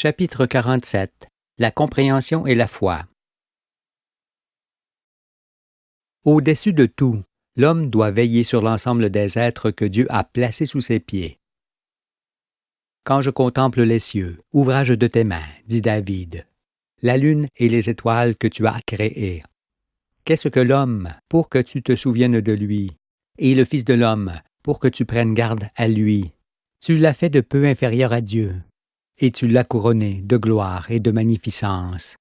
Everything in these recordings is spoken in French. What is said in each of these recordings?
Chapitre 47. La compréhension et la foi. Au-dessus de tout, l'homme doit veiller sur l'ensemble des êtres que Dieu a placés sous ses pieds. Quand je contemple les cieux, ouvrage de tes mains, dit David, la lune et les étoiles que tu as créées. Qu'est-ce que l'homme pour que tu te souviennes de lui, et le Fils de l'homme pour que tu prennes garde à lui? Tu l'as fait de peu inférieur à Dieu, et tu l'as couronné de gloire et de magnificence.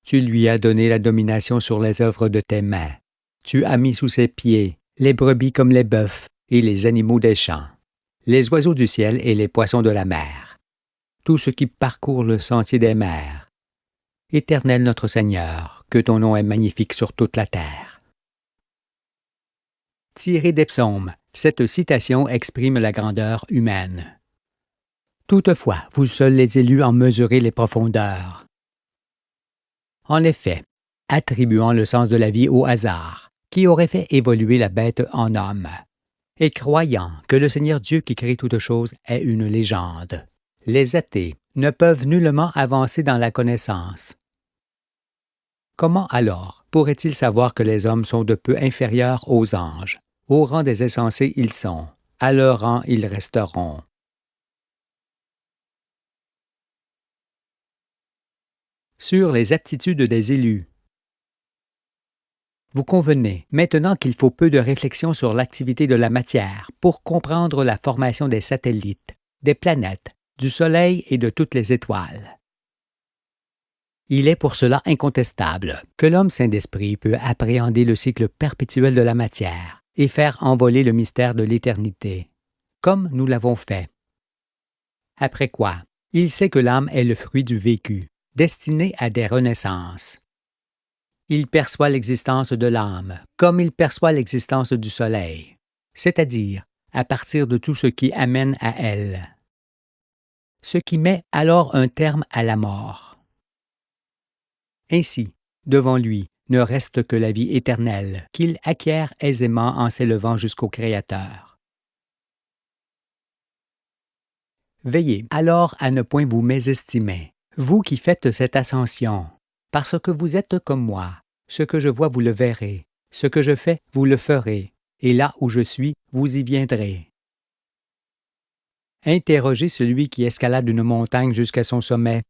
Tu lui as donné la domination sur les œuvres de tes mains. Tu as mis sous ses pieds les brebis comme les bœufs et les animaux des champs, les oiseaux du ciel et les poissons de la mer, tout ce qui parcourt le sentier des mers. Éternel notre Seigneur, que ton nom est magnifique sur toute la terre. Tirée des psaumes, cette citation exprime la grandeur humaine. Toutefois, vous seuls les élus en mesurez les profondeurs. En effet, attribuant le sens de la vie au hasard, qui aurait fait évoluer la bête en homme, et croyant que le Seigneur Dieu qui crée toutes choses est une légende, les athées ne peuvent nullement avancer dans la connaissance. Comment alors pourraient-ils savoir que les hommes sont de peu inférieurs aux anges? Au rang des insensés ils sont, à leur rang ils resteront. Sur les aptitudes des élus. Vous convenez maintenant qu'il faut peu de réflexion sur l'activité de la matière pour comprendre la formation des satellites, des planètes, du Soleil et de toutes les étoiles. Il est pour cela incontestable que l'homme saint d'esprit peut appréhender le cycle perpétuel de la matière et faire envoler le mystère de l'éternité, comme nous l'avons fait. Après quoi, il sait que l'âme est le fruit du vécu, destiné à des renaissances. Il perçoit l'existence de l'âme comme il perçoit l'existence du soleil, c'est-à-dire à partir de tout ce qui amène à elle. Ce qui met alors un terme à la mort. Ainsi, devant lui ne reste que la vie éternelle qu'il acquiert aisément en s'élevant jusqu'au Créateur. Veillez alors à ne point vous mésestimer, vous qui faites cette ascension, parce que vous êtes comme moi, ce que je vois vous le verrez, ce que je fais vous le ferez, et là où je suis, vous y viendrez. Interrogez celui qui escalade une montagne jusqu'à son sommet.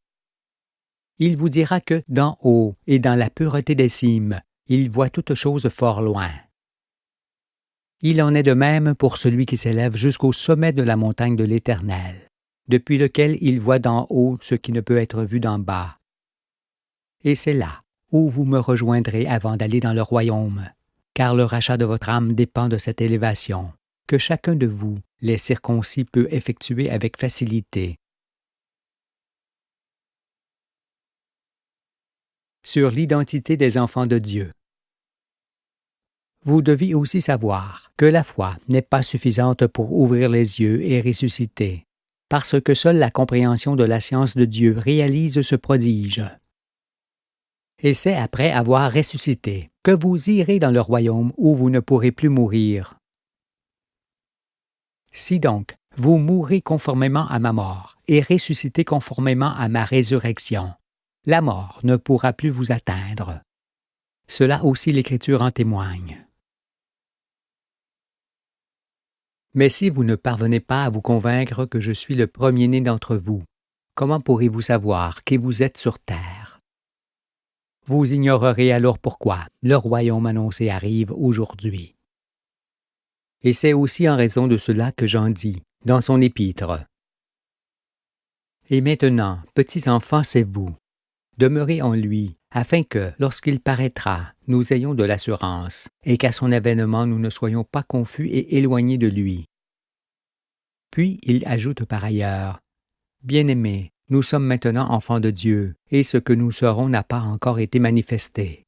Il vous dira que d'en haut et dans la pureté des cimes, il voit toute chose fort loin. Il en est de même pour celui qui s'élève jusqu'au sommet de la montagne de l'Éternel, depuis lequel il voit d'en haut ce qui ne peut être vu d'en bas. Et c'est là où vous me rejoindrez avant d'aller dans le royaume, car le rachat de votre âme dépend de cette élévation, que chacun de vous, les circoncis, peut effectuer avec facilité. Sur l'identité des enfants de Dieu. Vous devez aussi savoir que la foi n'est pas suffisante pour ouvrir les yeux et ressusciter, parce que seule la compréhension de la science de Dieu réalise ce prodige. Et c'est après avoir ressuscité que vous irez dans le royaume où vous ne pourrez plus mourir. Si donc vous mourrez conformément à ma mort et ressuscitez conformément à ma résurrection, la mort ne pourra plus vous atteindre. Cela aussi l'Écriture en témoigne. Mais si vous ne parvenez pas à vous convaincre que je suis le premier-né d'entre vous, comment pourrez-vous savoir qui vous êtes sur terre? Vous ignorerez alors pourquoi le royaume annoncé arrive aujourd'hui. Et c'est aussi en raison de cela que Jean dit, dans son épître. Et maintenant, petits enfants, c'est vous. Demeurez en lui, afin que, lorsqu'il paraîtra, nous ayons de l'assurance, et qu'à son avènement nous ne soyons pas confus et éloignés de lui. Puis il ajoute par ailleurs, « Bien-aimés, nous sommes maintenant enfants de Dieu, et ce que nous serons n'a pas encore été manifesté.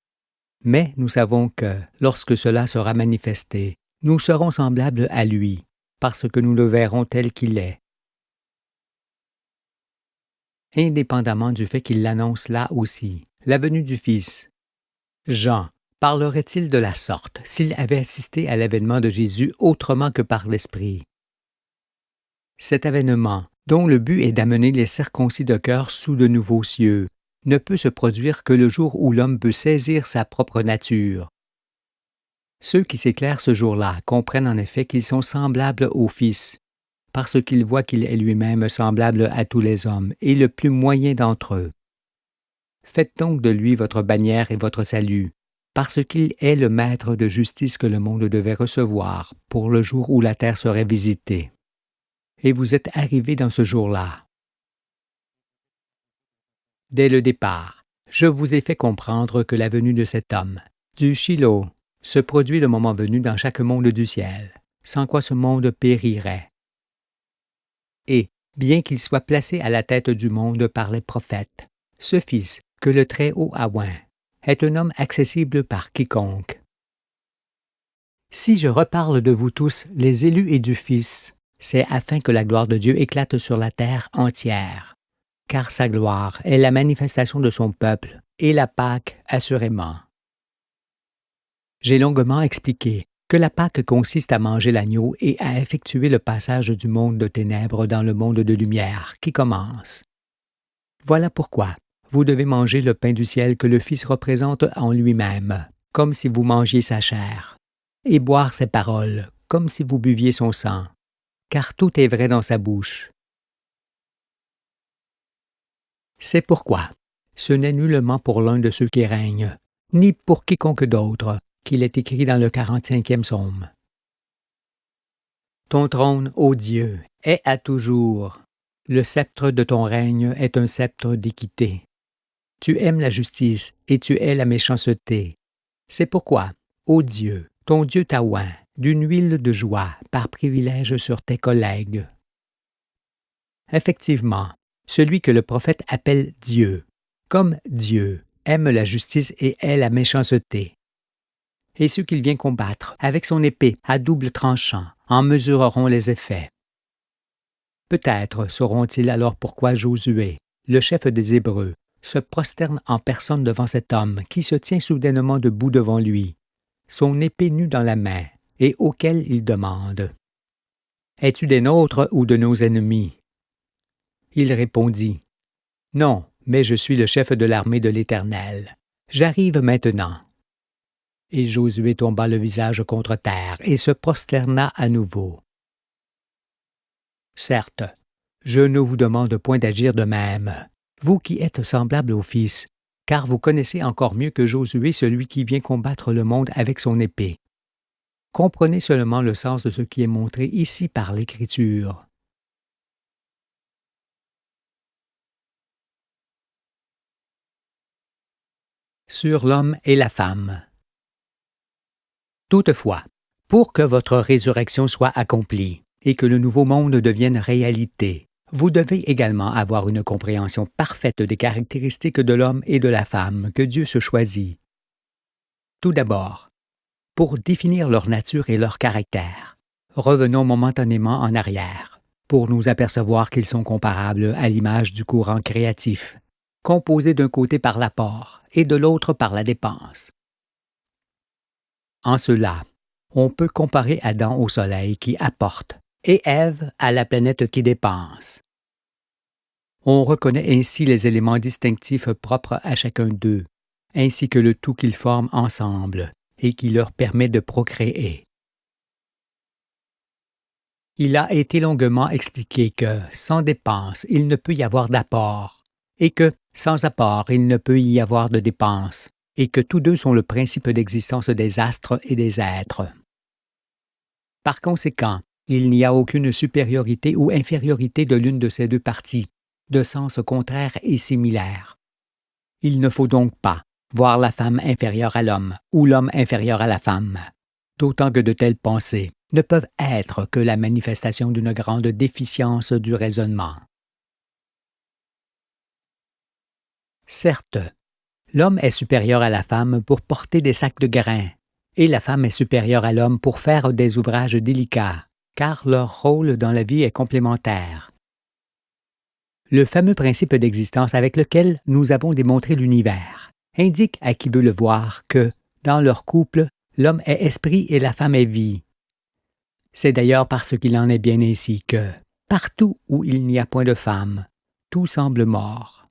Mais nous savons que, lorsque cela sera manifesté, nous serons semblables à lui, parce que nous le verrons tel qu'il est. » Indépendamment du fait qu'il l'annonce là aussi, la venue du Fils. Jean parlerait-il de la sorte s'il avait assisté à l'avènement de Jésus autrement que par l'Esprit? Cet avènement dont le but est d'amener les circoncis de cœur sous de nouveaux cieux, ne peut se produire que le jour où l'homme peut saisir sa propre nature. Ceux qui s'éclairent ce jour-là comprennent en effet qu'ils sont semblables au Fils, parce qu'ils voient qu'il est lui-même semblable à tous les hommes et le plus moyen d'entre eux. Faites donc de lui votre bannière et votre salut, parce qu'il est le maître de justice que le monde devait recevoir pour le jour où la terre serait visitée. Et vous êtes arrivés dans ce jour-là. Dès le départ, je vous ai fait comprendre que la venue de cet homme, du Shiloh, se produit le moment venu dans chaque monde du ciel, sans quoi ce monde périrait. Et, bien qu'il soit placé à la tête du monde par les prophètes, ce Fils que le Très-Haut a oint est un homme accessible par quiconque. Si je reparle de vous tous, les élus et du Fils, c'est afin que la gloire de Dieu éclate sur la terre entière, car sa gloire est la manifestation de son peuple et la Pâque assurément. J'ai longuement expliqué que la Pâque consiste à manger l'agneau et à effectuer le passage du monde de ténèbres dans le monde de lumière qui commence. Voilà pourquoi vous devez manger le pain du ciel que le Fils représente en lui-même, comme si vous mangiez sa chair, et boire ses paroles, comme si vous buviez son sang, car tout est vrai dans sa bouche. C'est pourquoi ce n'est nullement pour l'un de ceux qui règnent, ni pour quiconque d'autre, qu'il est écrit dans le 45e psaume. Ton trône, ô Dieu, est à toujours. Le sceptre de ton règne est un sceptre d'équité. Tu aimes la justice et tu hais la méchanceté. C'est pourquoi, ô Dieu, ton Dieu t'a oint d'une huile de joie par privilège sur tes collègues. Effectivement, celui que le prophète appelle Dieu, comme Dieu, aime la justice et hait la méchanceté. Et ceux qu'il vient combattre avec son épée à double tranchant en mesureront les effets. Peut-être sauront-ils alors pourquoi Josué, le chef des Hébreux, se prosterne en personne devant cet homme qui se tient soudainement debout devant lui, son épée nue dans la main, et auquel il demande « Es-tu des nôtres ou de nos ennemis ?» Il répondit « Non, mais je suis le chef de l'armée de l'Éternel. J'arrive maintenant. » Et Josué tomba le visage contre terre et se prosterna à nouveau. Certes, je ne vous demande point d'agir de même, vous qui êtes semblables au Fils, car vous connaissez encore mieux que Josué celui qui vient combattre le monde avec son épée. Comprenez seulement le sens de ce qui est montré ici par l'Écriture. Sur l'homme et la femme. Toutefois, pour que votre résurrection soit accomplie et que le nouveau monde devienne réalité, vous devez également avoir une compréhension parfaite des caractéristiques de l'homme et de la femme que Dieu se choisit. Tout d'abord, pour définir leur nature et leur caractère, revenons momentanément en arrière, pour nous apercevoir qu'ils sont comparables à l'image du courant créatif, composé d'un côté par l'apport et de l'autre par la dépense. En cela, on peut comparer Adam au soleil qui apporte et Ève à la planète qui dépense. On reconnaît ainsi les éléments distinctifs propres à chacun d'eux, ainsi que le tout qu'ils forment ensemble et qui leur permet de procréer. Il a été longuement expliqué que, sans dépense, il ne peut y avoir d'apport, et que, sans apport, il ne peut y avoir de dépense, et que tous deux sont le principe d'existence des astres et des êtres. Par conséquent, il n'y a aucune supériorité ou infériorité de l'une de ces deux parties, de sens contraire et similaire. Il ne faut donc pas voir la femme inférieure à l'homme ou l'homme inférieur à la femme, d'autant que de telles pensées ne peuvent être que la manifestation d'une grande déficience du raisonnement. Certes, l'homme est supérieur à la femme pour porter des sacs de grains, et la femme est supérieure à l'homme pour faire des ouvrages délicats, car leur rôle dans la vie est complémentaire. Le fameux principe d'existence avec lequel nous avons démontré l'univers indique à qui veut le voir que, dans leur couple, l'homme est esprit et la femme est vie. C'est d'ailleurs parce qu'il en est bien ainsi que, Partout où il n'y a point de femme, tout semble mort.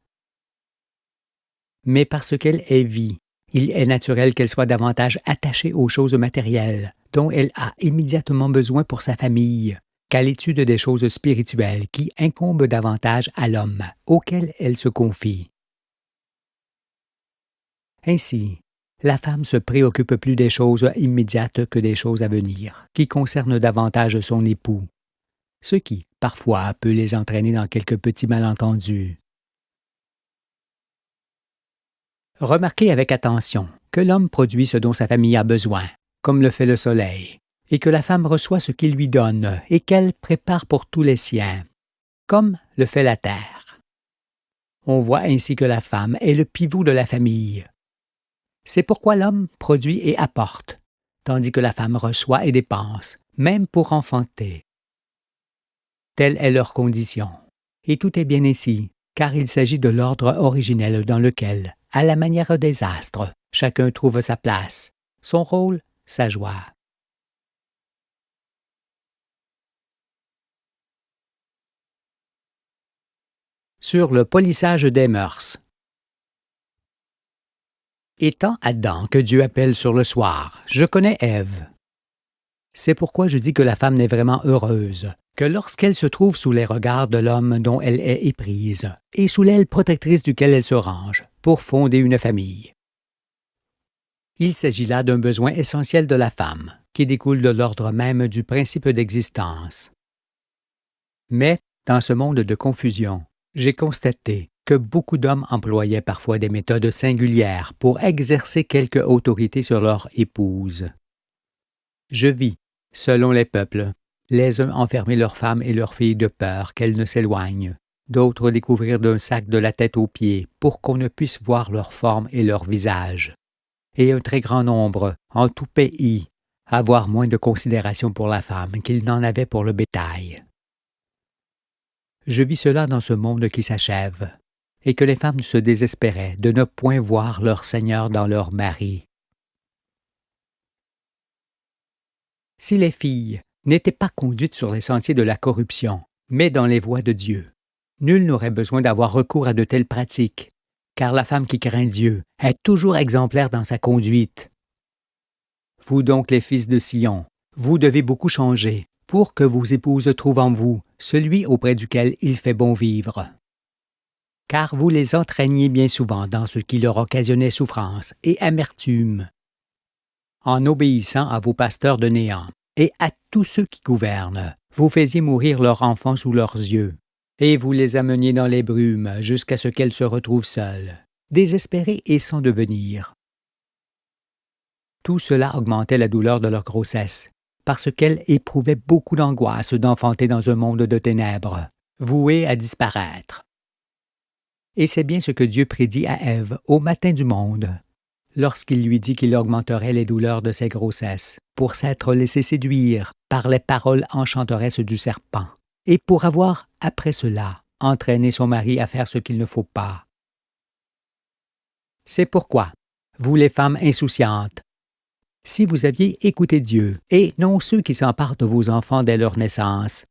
Mais parce qu'elle est vie, il est naturel qu'elle soit davantage attachée aux choses matérielles, dont elle a immédiatement besoin pour sa famille, qu'à l'étude des choses spirituelles qui incombent davantage à l'homme, auquel elle se confie. Ainsi, la femme se préoccupe plus des choses immédiates que des choses à venir, qui concernent davantage son époux, ce qui, parfois, peut les entraîner dans quelques petits malentendus. Remarquez avec attention que l'homme produit ce dont sa famille a besoin, comme le fait le soleil, et que la femme reçoit ce qu'il lui donne et qu'elle prépare pour tous les siens, comme le fait la terre. On voit ainsi que la femme est le pivot de la famille. C'est pourquoi l'homme produit et apporte, tandis que la femme reçoit et dépense, même pour enfanter. Telle est leur condition, et tout est bien ainsi, car il s'agit de l'ordre originel dans lequel, à la manière des astres, chacun trouve sa place, son rôle, sa joie. Sur le polissage des mœurs. Étant Adam que Dieu appelle sur le soir, je connais Ève. C'est pourquoi je dis que la femme n'est vraiment heureuse, que lorsqu'elle se trouve sous les regards de l'homme dont elle est éprise, et sous l'aile protectrice duquel elle se range, pour fonder une famille. Il s'agit là d'un besoin essentiel de la femme, qui découle de l'ordre même du principe d'existence. Mais, dans ce monde de confusion, j'ai constaté que beaucoup d'hommes employaient parfois des méthodes singulières pour exercer quelque autorité sur leur épouse. Je vis, selon les peuples, les uns enfermer leurs femmes et leurs filles de peur qu'elles ne s'éloignent, d'autres les couvrir d'un sac de la tête aux pieds pour qu'on ne puisse voir leur forme et leur visage, et un très grand nombre, en tout pays, avoir moins de considération pour la femme qu'ils n'en avaient pour le bétail. Je vis cela dans ce monde qui s'achève, et que les femmes se désespéraient de ne point voir leur Seigneur dans leur mari. Si les filles n'étaient pas conduites sur les sentiers de la corruption, mais dans les voies de Dieu, nul n'aurait besoin d'avoir recours à de telles pratiques, car la femme qui craint Dieu est toujours exemplaire dans sa conduite. Vous donc les fils de Sion, vous devez beaucoup changer, pour que vos épouses trouvent en vous celui auprès duquel il fait bon vivre. Car vous les entraîniez bien souvent dans ce qui leur occasionnait souffrance et amertume, en obéissant à vos pasteurs de néant et à tous ceux qui gouvernent, vous faisiez mourir leurs enfants sous leurs yeux, et vous les ameniez dans les brumes jusqu'à ce qu'elles se retrouvent seules, désespérées et sans devenir. Tout cela augmentait la douleur de leur grossesse, parce qu'elles éprouvaient beaucoup d'angoisse d'enfanter dans un monde de ténèbres, voué à disparaître. Et c'est bien ce que Dieu prédit à Ève au matin du monde, lorsqu'il lui dit qu'il augmenterait les douleurs de ses grossesses, pour s'être laissé séduire par les paroles enchanteresses du serpent, et pour avoir, après cela, entraîné son mari à faire ce qu'il ne faut pas. C'est pourquoi, vous les femmes insouciantes, si vous aviez écouté Dieu, et non ceux qui s'emparent de vos enfants dès leur naissance,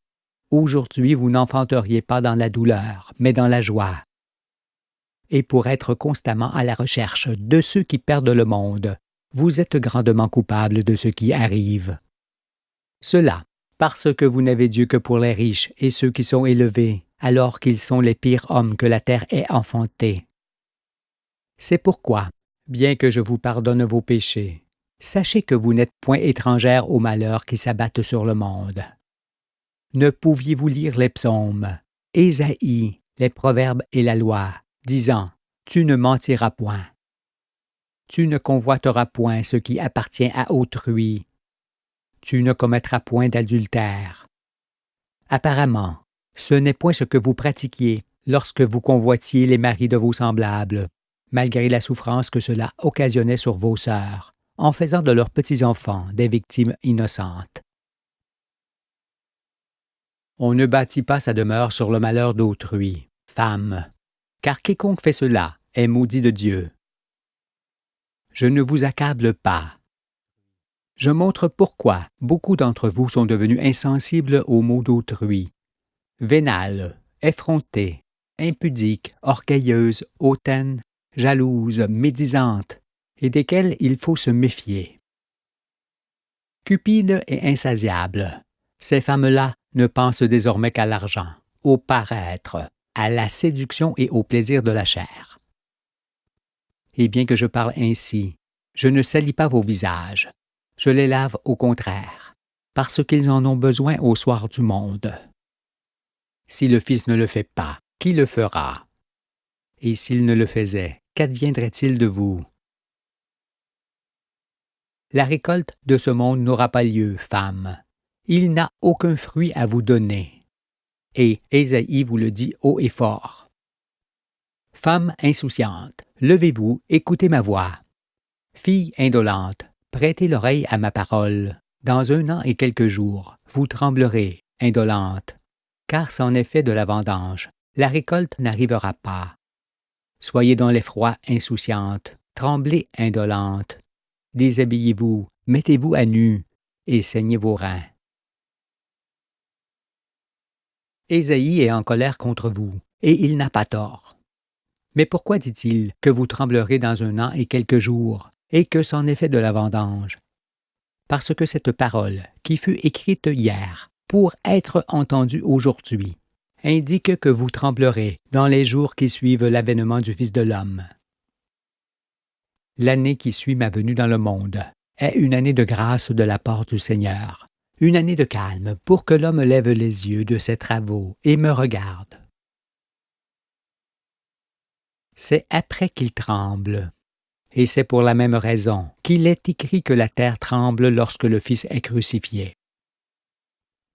aujourd'hui vous n'enfanteriez pas dans la douleur, mais dans la joie. Et pour être constamment à la recherche de ceux qui perdent le monde, vous êtes grandement coupable de ce qui arrive. Cela, parce que vous n'avez Dieu que pour les riches et ceux qui sont élevés, alors qu'ils sont les pires hommes que la terre ait enfantés. C'est pourquoi, bien que je vous pardonne vos péchés, sachez que vous n'êtes point étrangères aux malheurs qui s'abattent sur le monde. Ne pouviez-vous lire les psaumes, Ésaïe, les proverbes et la loi, disant « Tu ne mentiras point. Tu ne convoiteras point ce qui appartient à autrui. Tu ne commettras point d'adultère. » Apparemment, ce n'est point ce que vous pratiquiez lorsque vous convoitiez les maris de vos semblables, malgré la souffrance que cela occasionnait sur vos sœurs, en faisant de leurs petits-enfants des victimes innocentes. On ne bâtit pas sa demeure sur le malheur d'autrui, femme, car quiconque fait cela est maudit de Dieu. Je ne vous accable pas. Je montre pourquoi beaucoup d'entre vous sont devenus insensibles aux maux d'autrui, vénales, effrontées, impudiques, orgueilleuses, hautaines, jalouses, médisantes, et desquelles il faut se méfier. Cupides et insatiables, ces femmes-là ne pensent désormais qu'à l'argent, au paraître, à la séduction et au plaisir de la chair. Et bien que je parle ainsi, je ne salis pas vos visages, je les lave au contraire, parce qu'ils en ont besoin au soir du monde. Si le Fils ne le fait pas, qui le fera? Et s'il ne le faisait, qu'adviendrait-il de vous? La récolte de ce monde n'aura pas lieu, femme. Il n'a aucun fruit à vous donner. Et Ésaïe vous le dit haut et fort. Femme insouciante, levez-vous, écoutez ma voix. Fille indolente, prêtez l'oreille à ma parole. Dans 1 an et quelques jours, vous tremblerez, indolente, car c'en est fait de la vendange. La récolte n'arrivera pas. Soyez dans l'effroi, insouciante, tremblez, indolente. Déshabillez-vous, mettez-vous à nu, et saignez vos reins. Ésaïe est en colère contre vous, et il n'a pas tort. Mais pourquoi dit-il que vous tremblerez dans 1 an et quelques jours, et que c'en est fait de la vendange? Parce que cette parole, qui fut écrite hier, pour être entendue aujourd'hui, indique que vous tremblerez dans les jours qui suivent l'avènement du Fils de l'homme. L'année qui suit ma venue dans le monde est une année de grâce de la part du Seigneur, une année de calme pour que l'homme lève les yeux de ses travaux et me regarde. C'est après qu'il tremble, et c'est pour la même raison qu'il est écrit que la terre tremble lorsque le Fils est crucifié.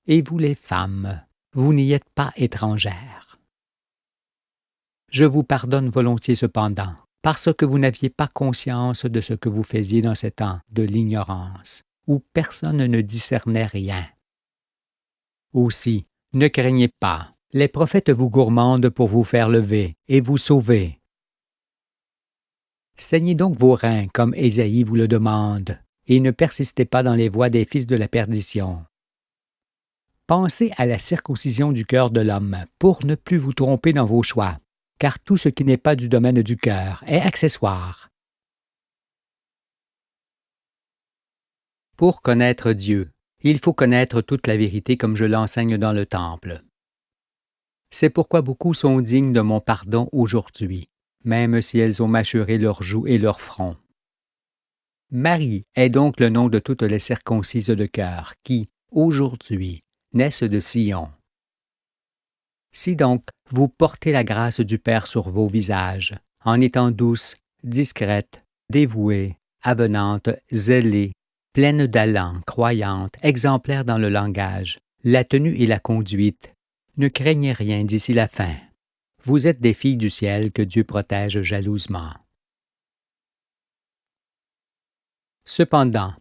Et vous les femmes, vous n'y êtes pas étrangères. Je vous pardonne volontiers cependant, parce que vous n'aviez pas conscience de ce que vous faisiez dans ces temps de l'ignorance, où personne ne discernait rien. Aussi, ne craignez pas, les prophètes vous gourmandent pour vous faire lever et vous sauver. Saignez donc vos reins comme Ésaïe vous le demande, et ne persistez pas dans les voies des fils de la perdition. Pensez à la circoncision du cœur de l'homme pour ne plus vous tromper dans vos choix, car tout ce qui n'est pas du domaine du cœur est accessoire. Pour connaître Dieu, il faut connaître toute la vérité comme je l'enseigne dans le temple. C'est pourquoi beaucoup sont dignes de mon pardon aujourd'hui, même si elles ont mâchuré leurs joues et leur front. Marie est donc le nom de toutes les circoncises de cœur qui, aujourd'hui, naissent de Sion. Si donc vous portez la grâce du Père sur vos visages, en étant douce, discrète, dévouée, avenante, zélée, pleine d'allant, croyante, exemplaire dans le langage, la tenue et la conduite, ne craignez rien d'ici la fin. Vous êtes des filles du ciel que Dieu protège jalousement. Cependant,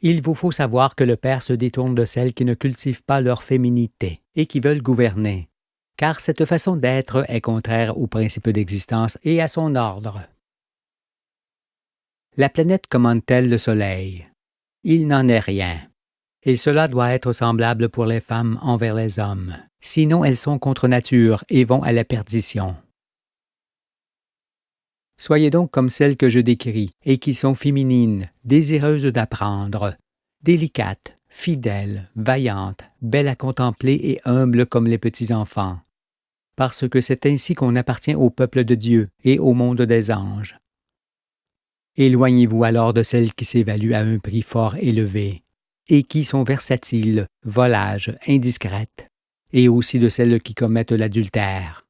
il vous faut savoir que le Père se détourne de celles qui ne cultivent pas leur féminité et qui veulent gouverner, car cette façon d'être est contraire au principe d'existence et à son ordre. La planète commande-t-elle le soleil? Il n'en est rien. Et cela doit être semblable pour les femmes envers les hommes, sinon elles sont contre nature et vont à la perdition. Soyez donc comme celles que je décris et qui sont féminines, désireuses d'apprendre, délicates, fidèles, vaillantes, belles à contempler et humbles comme les petits-enfants, parce que c'est ainsi qu'on appartient au peuple de Dieu et au monde des anges. Éloignez-vous alors de celles qui s'évaluent à un prix fort élevé, et qui sont versatiles, volages, indiscrètes, et aussi de celles qui commettent l'adultère.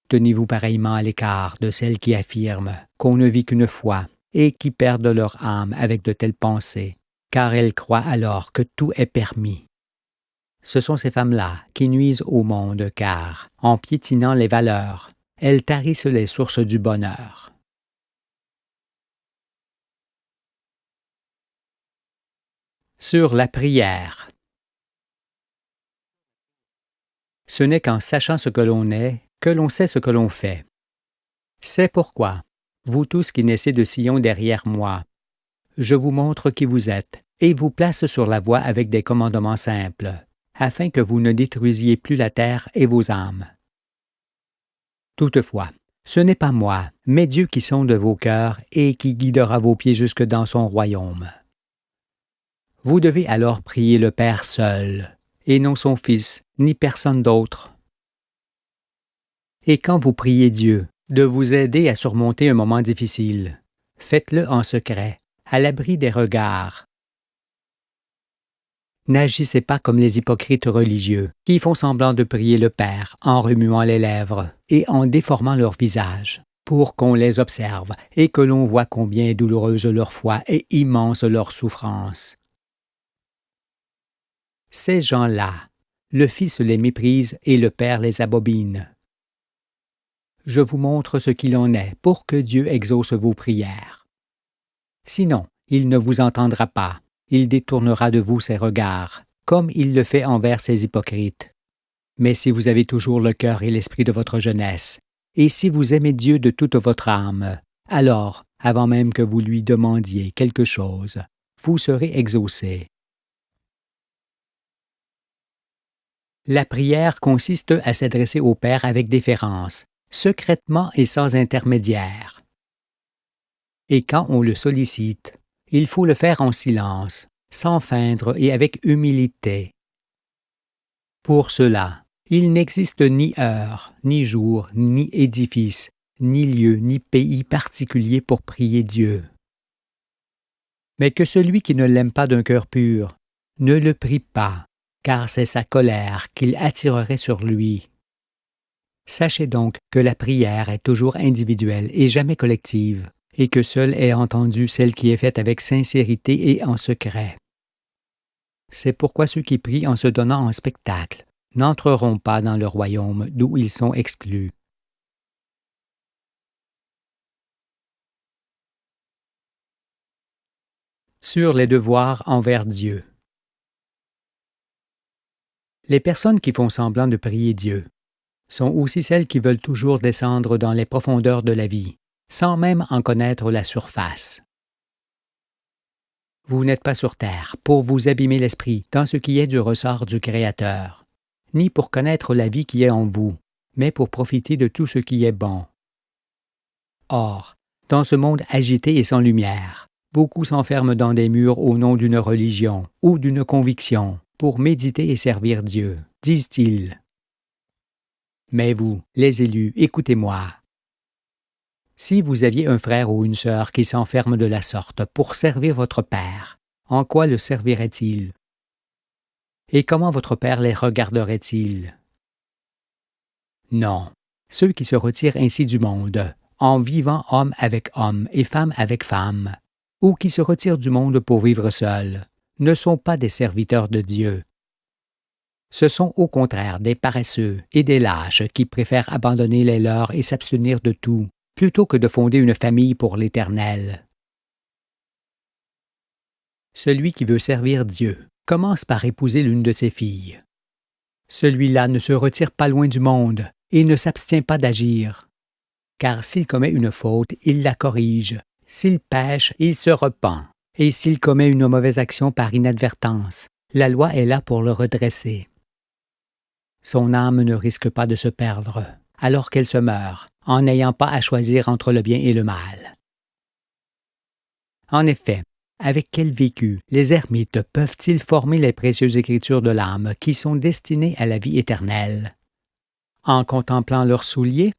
Tenez-vous pareillement à l'écart de celles qui affirment qu'on ne vit qu'une fois et qui perdent leur âme avec de telles pensées, car elles croient alors que tout est permis. Ce sont ces femmes-là qui nuisent au monde car, en piétinant les valeurs, elles tarissent les sources du bonheur. Sur la prière. Ce n'est qu'en sachant ce que l'on est que l'on sait ce que l'on fait. C'est pourquoi, vous tous qui naissez de Sion derrière moi, je vous montre qui vous êtes et vous place sur la voie avec des commandements simples, afin que vous ne détruisiez plus la terre et vos âmes. Toutefois, ce n'est pas moi, mais Dieu qui sonde vos cœurs et qui guidera vos pieds jusque dans son royaume. Vous devez alors prier le Père seul, et non son Fils, ni personne d'autre. Et quand vous priez Dieu de vous aider à surmonter un moment difficile, faites-le en secret, à l'abri des regards. N'agissez pas comme les hypocrites religieux, qui font semblant de prier le Père en remuant les lèvres et en déformant leur visage, pour qu'on les observe et que l'on voit combien est douloureuse leur foi et immense leur souffrance. Ces gens-là, le Fils les méprise et le Père les abobine. Je vous montre ce qu'il en est pour que Dieu exauce vos prières. Sinon, il ne vous entendra pas. Il détournera de vous ses regards, comme il le fait envers ses hypocrites. Mais si vous avez toujours le cœur et l'esprit de votre jeunesse, et si vous aimez Dieu de toute votre âme, alors, avant même que vous lui demandiez quelque chose, vous serez exaucés. La prière consiste à s'adresser au Père avec déférence, secrètement et sans intermédiaire. Et quand on le sollicite, il faut le faire en silence, sans feindre et avec humilité. Pour cela, il n'existe ni heure, ni jour, ni édifice, ni lieu, ni pays particulier pour prier Dieu. Mais que celui qui ne l'aime pas d'un cœur pur ne le prie pas, car c'est sa colère qu'il attirerait sur lui. Sachez donc que la prière est toujours individuelle et jamais collective, et que seule est entendue celle qui est faite avec sincérité et en secret. C'est pourquoi ceux qui prient en se donnant en spectacle n'entreront pas dans le royaume d'où ils sont exclus. Sur les devoirs envers Dieu. Les personnes qui font semblant de prier Dieu sont aussi celles qui veulent toujours descendre dans les profondeurs de la vie, sans même en connaître la surface. Vous n'êtes pas sur terre pour vous abîmer l'esprit dans ce qui est du ressort du Créateur, ni pour connaître la vie qui est en vous, mais pour profiter de tout ce qui est bon. Or, dans ce monde agité et sans lumière, beaucoup s'enferment dans des murs au nom d'une religion ou d'une conviction pour méditer et servir Dieu, disent-ils. Mais vous, les élus, écoutez-moi. Si vous aviez un frère ou une sœur qui s'enferme de la sorte pour servir votre Père, en quoi le servirait-il? Et comment votre Père les regarderait-il? Non, ceux qui se retirent ainsi du monde, en vivant homme avec homme et femme avec femme, ou qui se retirent du monde pour vivre seuls, ne sont pas des serviteurs de Dieu. Ce sont au contraire des paresseux et des lâches qui préfèrent abandonner les leurs et s'abstenir de tout, plutôt que de fonder une famille pour l'Éternel. Celui qui veut servir Dieu commence par épouser l'une de ses filles. Celui-là ne se retire pas loin du monde et ne s'abstient pas d'agir. Car s'il commet une faute, il la corrige. S'il pêche, il se repent. Et s'il commet une mauvaise action par inadvertance, la loi est là pour le redresser. Son âme ne risque pas de se perdre, alors qu'elle se meurt, en n'ayant pas à choisir entre le bien et le mal. En effet, avec quel vécu les ermites peuvent-ils former les précieuses écritures de l'âme qui sont destinées à la vie éternelle? En contemplant leurs souliers?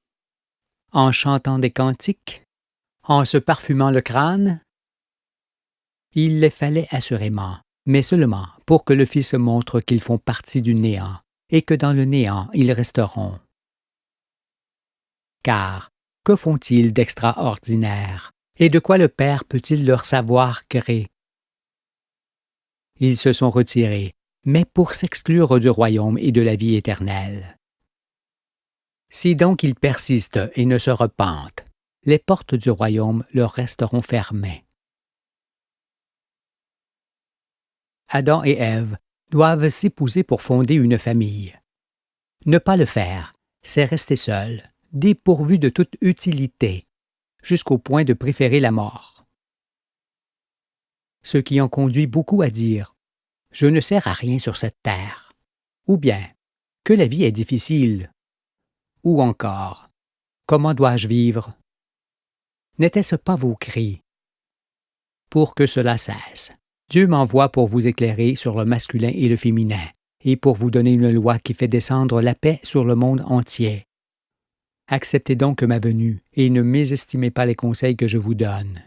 En chantant des cantiques? En se parfumant le crâne? Il les fallait assurément, mais seulement pour que le Fils montre qu'ils font partie du néant, et que dans le néant ils resteront. Car, que font-ils d'extraordinaire, et de quoi le Père peut-il leur savoir gré? Ils se sont retirés, mais pour s'exclure du royaume et de la vie éternelle. Si donc ils persistent et ne se repentent, les portes du royaume leur resteront fermées. Adam et Ève doivent s'épouser pour fonder une famille. Ne pas le faire, c'est rester seul, dépourvu de toute utilité, jusqu'au point de préférer la mort. Ce qui en conduit beaucoup à dire « Je ne sers à rien sur cette terre ». Ou bien « que la vie est difficile » ou encore « comment dois-je vivre » N'était-ce pas vos cris? Pour que cela cesse, Dieu m'envoie pour vous éclairer sur le masculin et le féminin, et pour vous donner une loi qui fait descendre la paix sur le monde entier. Acceptez donc ma venue, et ne mésestimez pas les conseils que je vous donne.